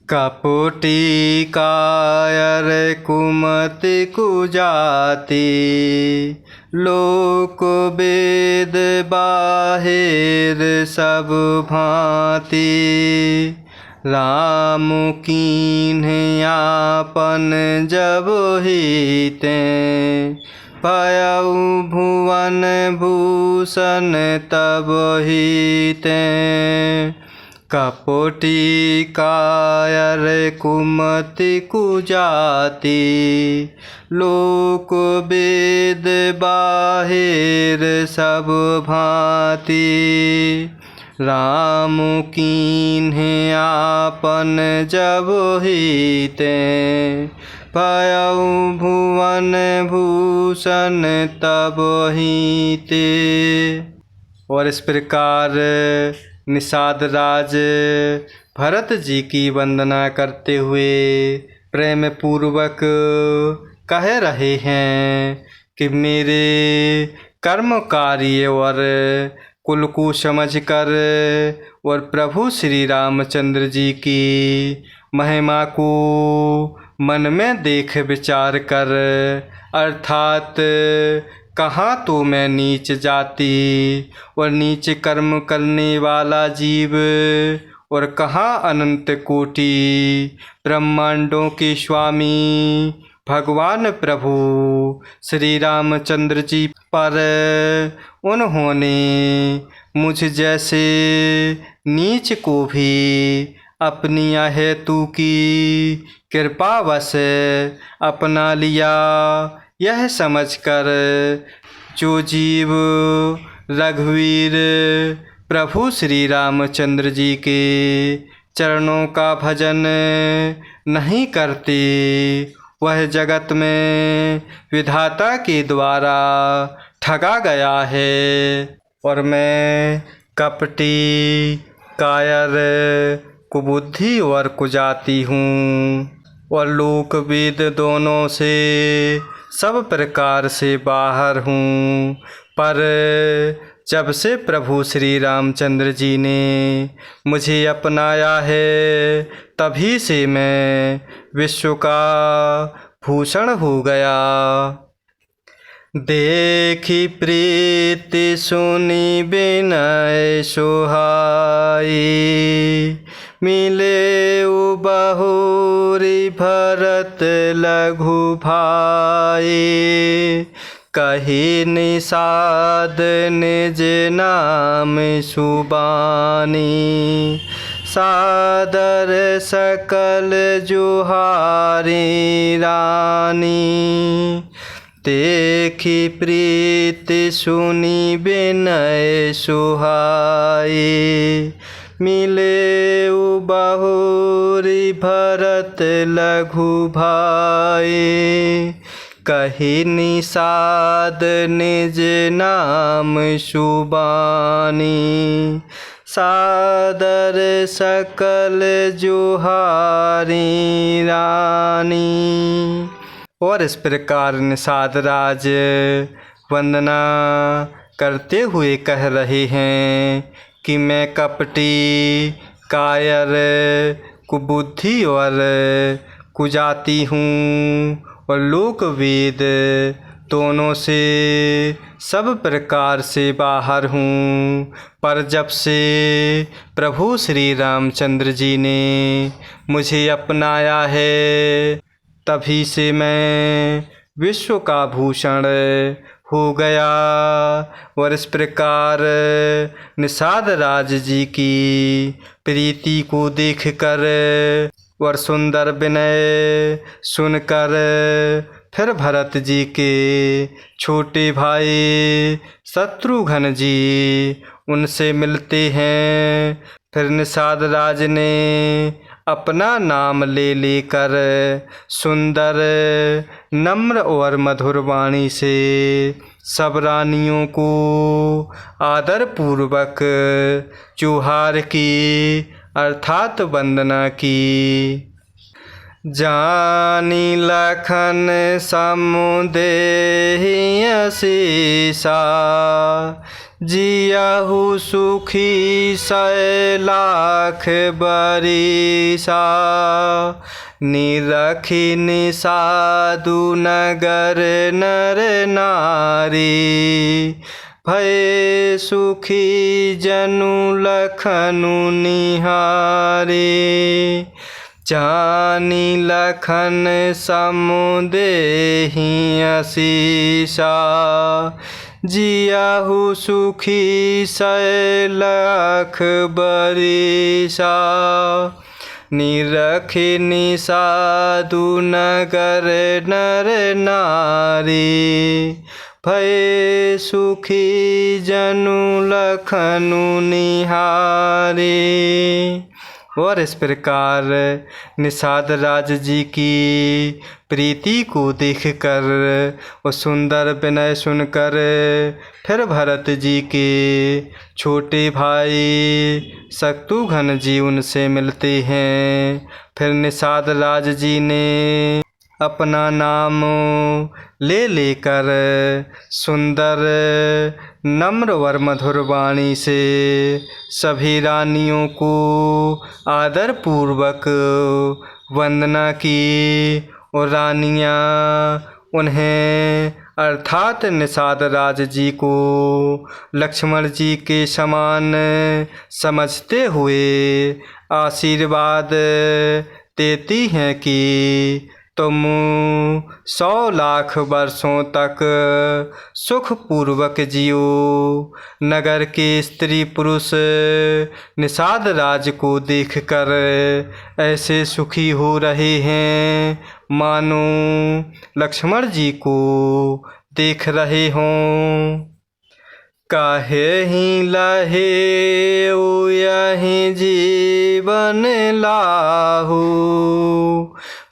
कपटी कायर कुमति कुजाति, लोक वेद बाहिर सब भांति। राम कीन्ह आपन जब हिते, भयउ भुवन भूषण तब हिते। कपटी कायर कुमति कुजाति, लोक वेद बाहिर सब भांति। राम कीन्ह आपन जब हिते, भयउ भुवन भूषण तब हिते। और इस प्रकार निषाद राज भरत जी की वंदना करते हुए प्रेम पूर्वक कह रहे हैं कि मेरे कर्म कार्य और कुल को समझकर और प्रभु श्री रामचंद्र जी की महिमा को मन में देख विचार कर, अर्थात कहाँ तो मैं नीच जाति और नीच कर्म करने वाला जीव, और कहाँ अनंत कोटि ब्रह्मांडों के स्वामी भगवान प्रभु श्री रामचंद्र जी पर उन्होंने मुझ जैसे नीच को भी अपनी हेतु की कृपावश अपना लिया। यह समझकर जो जीव रघुवीर प्रभु श्री रामचंद्र जी के चरणों का भजन नहीं करते, वह जगत में विधाता के द्वारा ठगा गया है। और मैं कपटी कायर कुबुद्धि और कुजाति हूँ, और लोक वेद दोनों से सब प्रकार से बाहर हूँ। पर जब से प्रभु श्री रामचंद्र जी ने मुझे अपनाया है, तभी से मैं विश्व का भूषण हो गया। देखी प्रीति सुनी विनय सुहाई, मिले बहुरी भरत लघु भाई। कही निषाद निज नाम सुबानी, सादर सकल जुहारी रानी। देखी प्रीति सुनी विनय सुहाई, मिले बहुरी भरत लघु भाई। कही निषाद निज नाम सुबानी, सादर सकल जुहारी रानी। और इस प्रकार निषाद राज वंदना करते हुए कह रहे हैं कि मैं कपटी कायर कुबुद्धि और कुजाति हूँ, और लोक वेद दोनों से सब प्रकार से बाहर हूँ। पर जब से प्रभु श्री रामचंद्र जी ने मुझे अपनाया है, तभी से मैं विश्व का भूषण हो गया। और इस प्रकार निषाद राज जी की प्रीति को देखकर और सुंदर विनय सुनकर फिर भरत जी के छोटे भाई शत्रुघ्न जी उनसे मिलते हैं। फिर निषाद राज ने अपना नाम ले लेकर सुंदर नम्र और मधुर वाणी से सब रानियों को आदर पूर्वक चुहार की, अर्थात वंदना की। जानी लखन समुदेहि असीसा, जियाहु सुखी 100 लाख बरिसा। निरखी निसादु नगर नर नारी। भय सुखी जनु लखनु निहारी। जानी लखन समुदेहि असीसा। जियाहु सुखी 100 लाख बरिसा। निरखी निसादु नगर नर नारी। भय सुखी जनु लखनु निहारी। और इस प्रकार निषाद राज जी की प्रीति को देखकर और सुंदर विनय सुनकर फिर भरत जी के छोटे भाई शत्रुघ्न जी उनसे मिलते हैं। फिर निषाद राज जी ने अपना नाम ले लेकर सुंदर नम्र वर मधुर वाणी से सभी रानियों को आदर पूर्वक वंदना की। और रानियां उन्हें अर्थात निषाद राज जी को लक्ष्मण जी के समान समझते हुए आशीर्वाद देती हैं कि तुम 100 लाख वर्षों तक सुखपूर्वक जियो। नगर के स्त्री पुरुष निषाद राज को देखकर ऐसे सुखी हो रहे हैं मानो लक्ष्मण जी को देख रहे हों। काहे ही लहे ओ यही जीवन लाहू।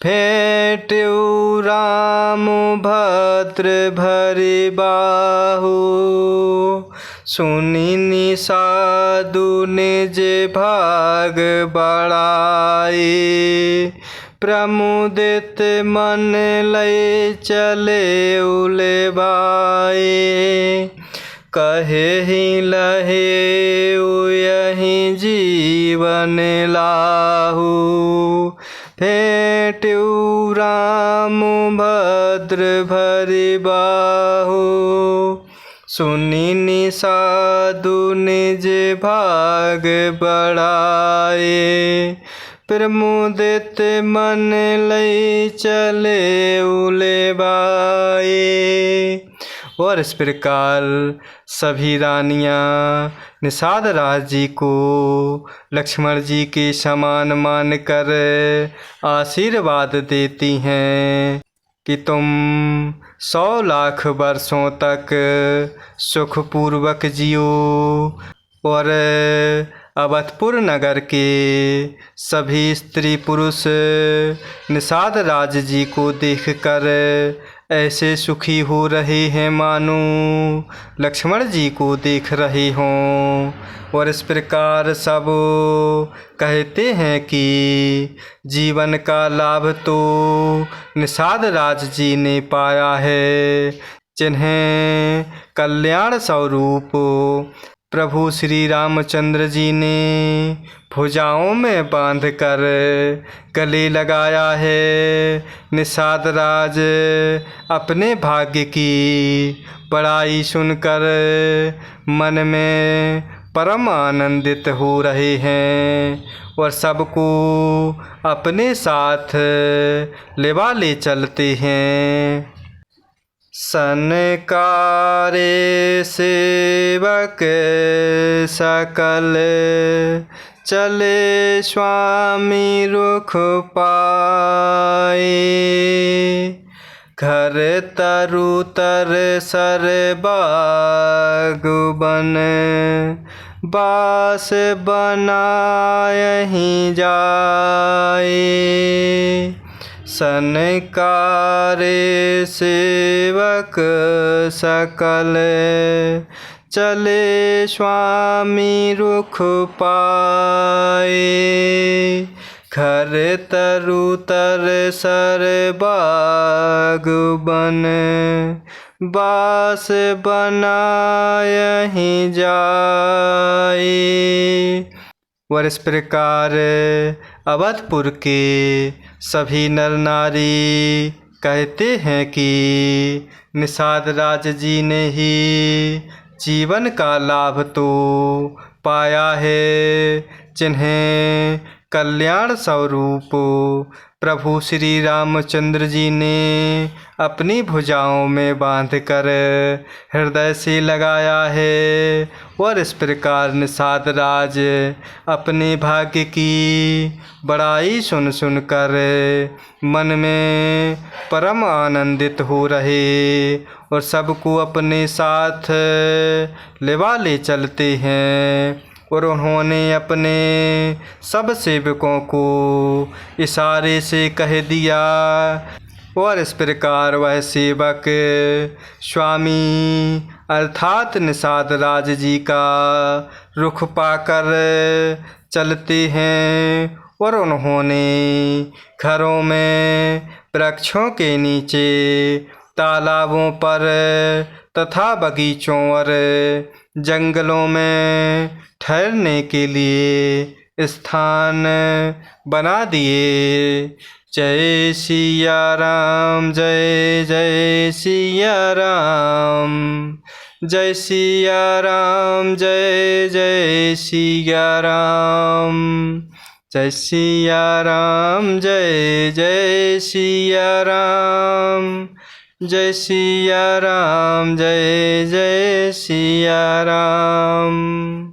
भेंटऊ राम भद्र भरि बाहु। सुनी निषादु निज भाग बढ़ाए। प्रमुदित मन लय चले उलेबाए। कहे ही लहे ओ यही जीवन लाहू। भेंटऊ राम भद्र भरि बाहु। सुनी निषादु निज भाग बढ़ाए। प्रमुदित मन लय चले उलेबाए। और इस प्रकार सभी रानियां निषाद राज जी को लक्ष्मण जी के समान मानकर आशीर्वाद देती हैं कि तुम 100 लाख वर्षों तक सुखपूर्वक जियो। और अवधपुर नगर के सभी स्त्री पुरुष निषाद राज जी को देखकर ऐसे सुखी हो रहे हैं मानो लक्ष्मण जी को देख रहे हों। और इस प्रकार सब कहते हैं कि जीवन का लाभ तो निषाद राज जी ने पाया है, जिन्हें कल्याण स्वरूप प्रभु श्री रामचंद्र जी ने भुजाओं में बांधकर गले लगाया है। निषाद राज अपने भाग्य की बड़ाई सुनकर मन में परम आनंदित हो रहे हैं और सबको अपने साथ लेवा ले चलते हैं। सनकारे सेवक सकल चले स्वामी रुख पाए। घर तरु तर सर बाग बन बास बनायहि जाए। सनकारे सेवक सकल चले स्वामी रुख पाए। घर तरु तर सर बाग बन बास बनायहि जाए। और इस प्रकार अवधपुर के सभी नर नारी कहते हैं कि निषाद राज जी ने ही जीवन का लाभ तो पाया है, जिन्हें कल्याण स्वरूप प्रभु श्री रामचंद्र जी ने अपनी भुजाओं में बांधकर हृदय से लगाया है। और इस प्रकार निषाद राज अपने भाग्य की बड़ाई सुन सुनकर मन में परम आनंदित हो रहे और सबको अपने साथ लिवा ले चलते हैं। और उन्होंने अपने सब सेवकों को इशारे से कह दिया। और इस प्रकार वह सेवक स्वामी अर्थात निषाद राज जी का रुख पाकर चलते हैं। और उन्होंने घरों में, वृक्षों के नीचे, तालाबों पर तथा बगीचों और जंगलों में ठहरने के लिए स्थान बना दिए। जय सिया राम, जय जय सिया राम, जय सिया राम, जय जय सिया राम, जय सिया राम, जय जय सिया राम, जय सिया राम, जय जय सिया राम।